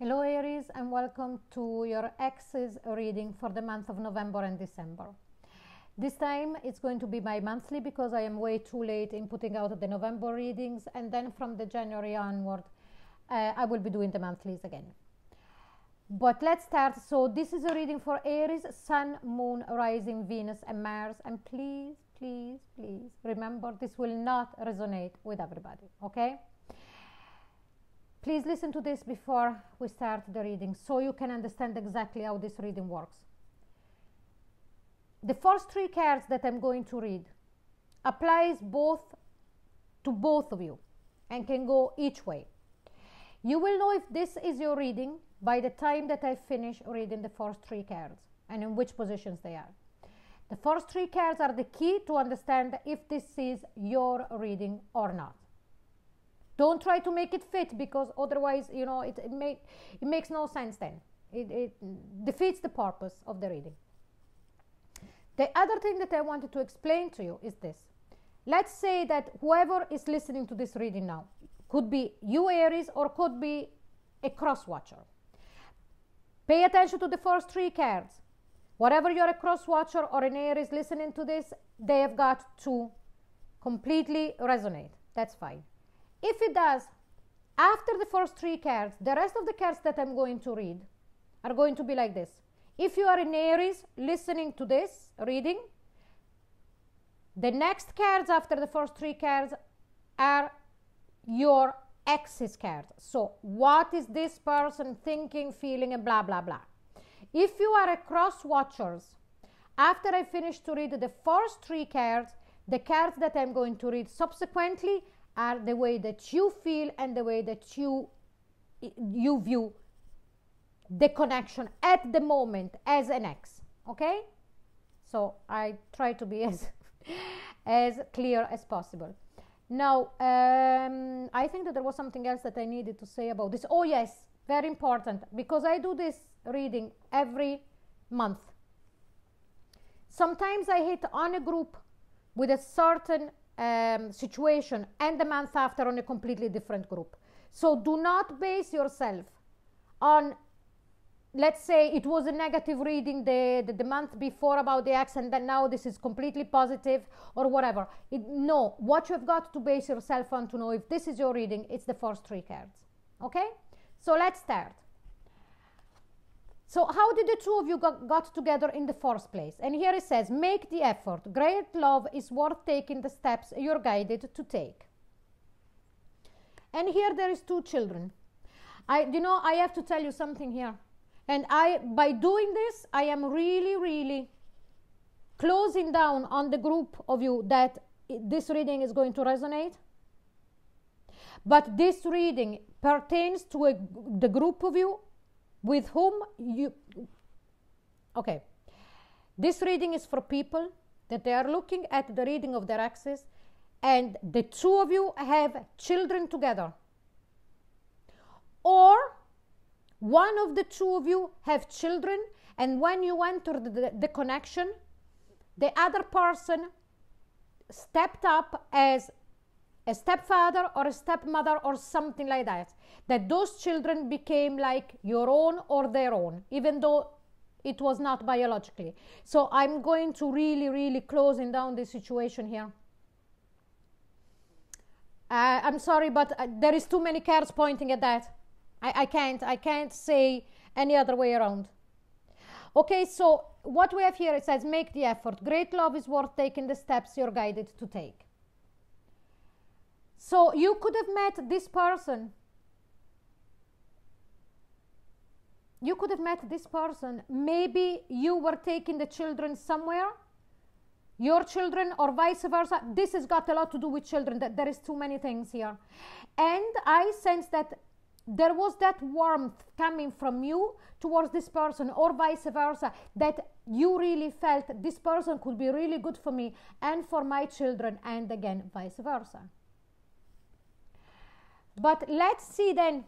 Hello Aries, and welcome to your X's reading for the month of November and December. This time it's going to be bi-monthly because I am way too late in putting out the November readings, and then from the January onward I will be doing the monthlies again. But let's start. So this is a reading for Aries, Sun, Moon, Rising, Venus and Mars, and please remember this will not resonate with everybody, okay? Please listen to this before we start the reading so you can understand exactly how this reading works. The first three cards that I'm going to read applies to both of you and can go each way. You will know if this is your reading by the time that I finish reading the first three cards and in which positions they are. The first three cards are the key to understand if this is your reading or not. Don't try to make it fit, because otherwise, you know, it makes no sense then. It defeats the purpose of the reading. The other thing that I wanted to explain to you is this. Let's say that whoever is listening to this reading now, could be you Aries or could be a cross watcher. Pay attention to the first three cards. Whatever you're a cross watcher or an Aries listening to this, they have got to completely resonate. That's fine. If it does, after the first three cards, the rest of the cards that I'm going to read are going to be like this. If you are an Aries listening to this reading, the next cards after the first three cards are your X's cards. So what is this person thinking, feeling, and blah, blah, blah. If you are a cross watchers, after I finish to read the first three cards, the cards that I'm going to read subsequently are the way that you feel and the way that you view the connection at the moment as an X. Okay? So I try to be as clear as possible. Now, I think that there was something else that I needed to say about this. Oh yes, very important, because I do this reading every month. Sometimes I hit on a group with a certain situation and the month after on a completely different group. So do not base yourself on, let's say it was a negative reading the month before about the X, and then now this is completely positive or whatever. No, what you've got to base yourself on to know if this is your reading, it's the first three cards. Okay, so let's start. So how did the two of you got together in the first place? And here it says, make the effort. Great love is worth taking the steps you're guided to take. And here there is two children. I have to tell you something here. And by doing this, I am really closing down on the group of you that this reading is going to resonate. But this reading pertains to the group of you with whom you, okay, this reading is for people that they are looking at the reading of their X's and the two of you have children together, or one of the two of you have children, and when you enter the connection, the other person stepped up as a stepfather or a stepmother or something like that, that those children became like your own or their own, even though it was not biologically. So I'm going to really closing down this situation here. I'm sorry, but there is too many cards pointing at that. I can't say any other way around. Okay, so what we have here, it says, make the effort. Great love is worth taking the steps you're guided to take. So you could have met this person. You could have met this person. Maybe you were taking the children somewhere, your children, or vice versa. This has got a lot to do with children. There is too many things here. And I sense that there was that warmth coming from you towards this person, or vice versa, that you really felt this person could be really good for me and for my children, and again, vice versa. But let's see then,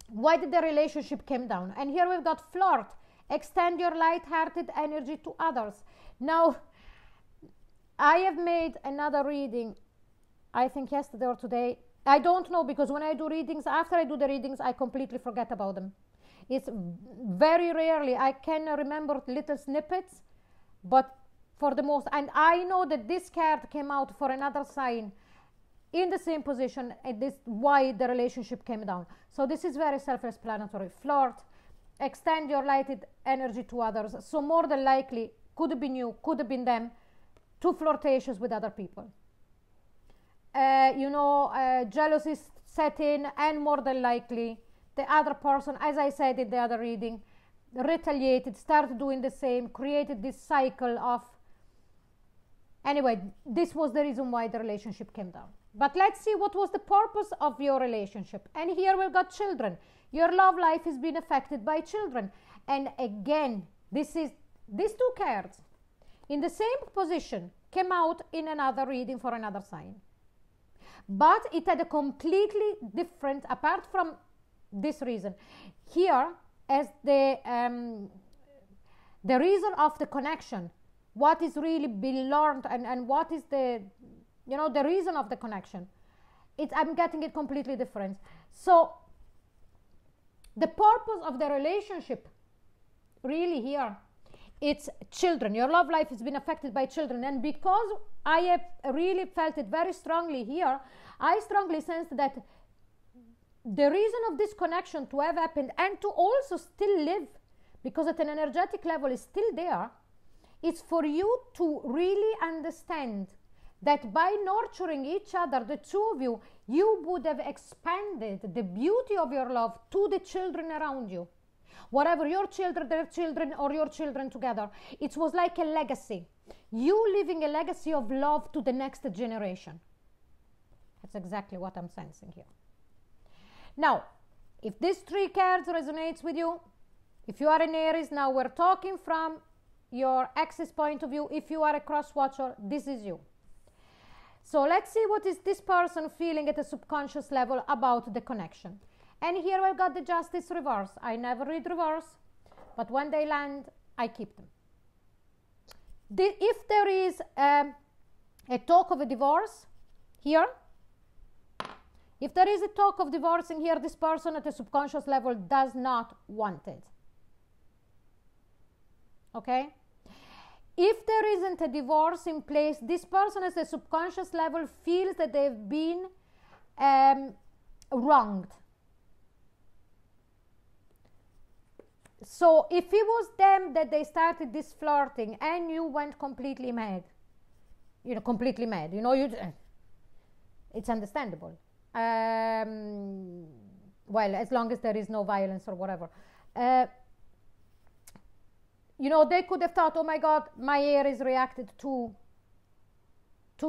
why did the relationship came down? And here we've got flirt. Extend your light-hearted energy to others. Now, I have made another reading, I think yesterday or today, I don't know, because when I do readings, after I do the readings, I completely forget about them. It's very rarely I can remember little snippets, but for the most, and I know that this card came out for another sign in the same position, and this why the relationship came down. So this is very self-explanatory. Flirt, extend your lighted energy to others. So more than likely, could have been you, could have been them, too flirtatious with other people. Jealousy set in, and more than likely the other person, as I said in the other reading, retaliated, started doing the same, created this cycle of, anyway, this was the reason why the relationship came down. But let's see what was the purpose of your relationship. And here we've got children. Your love life has been affected by children. And again, these two cards in the same position came out in another reading for another sign. But it had a completely different, apart from this reason. Here, as the reason of the connection, what is really being learned, and what is the reason of the connection, I'm getting it completely different. So the purpose of the relationship really here, it's children. Your love life has been affected by children, and because I have really felt it very strongly here, I strongly sensed that the reason of this connection to have happened and to also still live, because at an energetic level is still there, is for you to really understand that by nurturing each other, the two of you, you would have expanded the beauty of your love to the children around you. Whatever your children, their children, or your children together, it was like a legacy. You leaving a legacy of love to the next generation. That's exactly what I'm sensing here. Now, if these three cards resonates with you, if you are an Aries, now we're talking from your ex's point of view. If you are a cross watcher, this is you. So let's see what is this person feeling at a subconscious level about the connection. And here we've got the Justice reverse. I never read reverse, but when they land, I keep them. If there is a talk of a divorce here, if there is a talk of divorcing here, this person at a subconscious level does not want it. Okay? If there isn't a divorce in place, this person at a subconscious level feels that they've been wronged. So if it was them that they started this flirting and you went completely mad, completely mad, it's understandable. Well, as long as there is no violence or whatever. They could have thought, oh my God, my Aries reacted too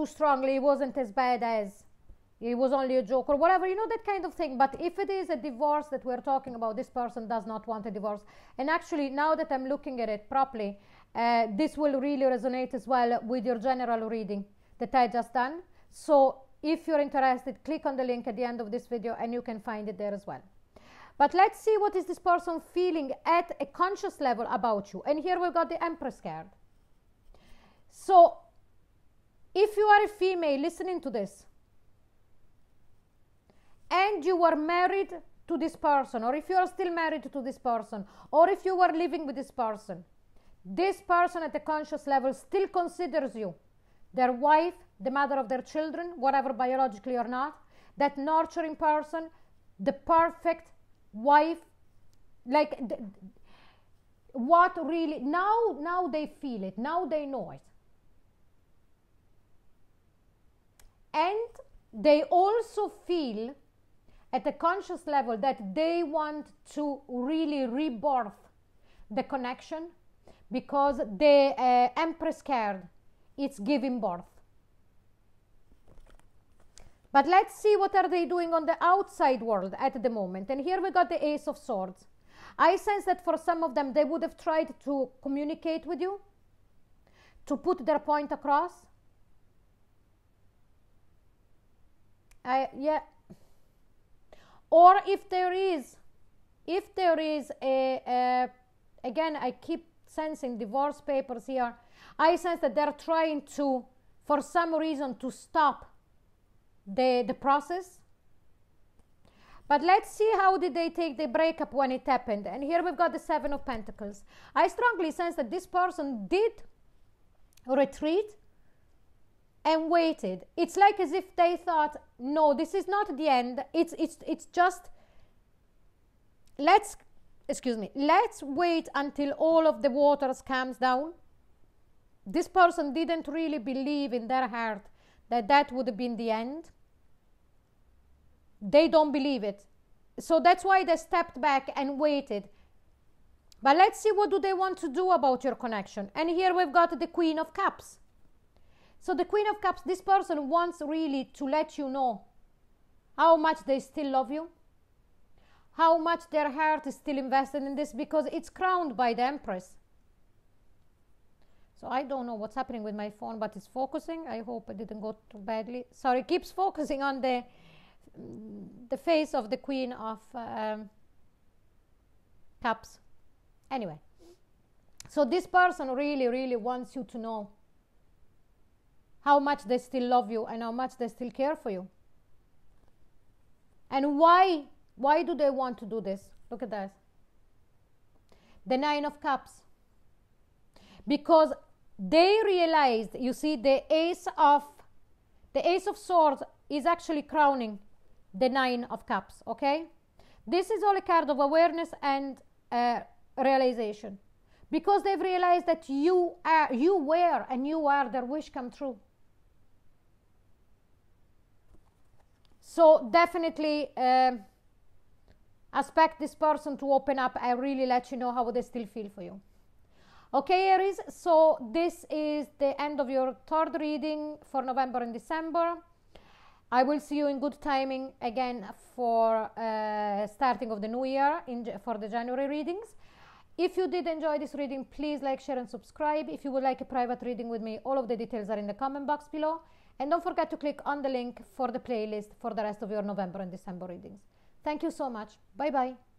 strongly. It wasn't as bad as, it was only a joke or whatever, that kind of thing. But if it is a divorce that we're talking about, this person does not want a divorce. And actually, now that I'm looking at it properly, this will really resonate as well with your general reading that I just done. So if you're interested, click on the link at the end of this video and you can find it there as well. But let's see what is this person feeling at a conscious level about you. And here we've got the Empress card. So if you are a female listening to this and you were married to this person, or if you are still married to this person, or if you were living with this person at a conscious level still considers you their wife, the mother of their children, whatever, biologically or not, that nurturing person, the perfect wife, like what really, now they feel it, now they know it. And they also feel at a conscious level that they want to really rebirth the connection, because the Empress card, it's giving birth. But let's see what are they doing on the outside world at the moment. And here we got the Ace of Swords. I sense that for some of them, they would have tried to communicate with you, to put their point across. Yeah. Or if there is a again, I keep sensing divorce papers here. I sense that they're trying to, for some reason, to stop the process, But let's see how did they take the breakup when it happened. And here we've got the Seven of Pentacles. I strongly sense that this person did retreat and waited. It's like as if they thought, no, this is not the end. It's just, let's wait until all of the waters calms down. This person didn't really believe in their heart that that would have been the end. They don't believe it. So that's why they stepped back and waited. But let's see, what do they want to do about your connection? And here we've got the Queen of Cups. So the Queen of Cups, this person wants really to let you know how much they still love you, how much their heart is still invested in this, because it's crowned by the Empress. So I don't know what's happening with my phone, but it's focusing. I hope it didn't go too badly. Sorry, it keeps focusing on the face of the Queen of Cups. Anyway, so this person really, really wants you to know how much they still love you and how much they still care for you. And why do they want to do this? Look at that. The Nine of Cups. Because they realized, you see, the Ace of Swords is actually crowning the Nine of Cups, okay? This is all a card of awareness and realization. Because they've realized that you were and you are their wish come true. So definitely expect this person to open up and really let you know how they still feel for you. Okay, Aries, so this is the end of your third reading for November and December. I will see you in good timing again for starting of the new year for the January readings. If you did enjoy this reading, please like, share and subscribe. If you would like a private reading with me, all of the details are in the comment box below. And don't forget to click on the link for the playlist for the rest of your November and December readings. Thank you so much. Bye-bye.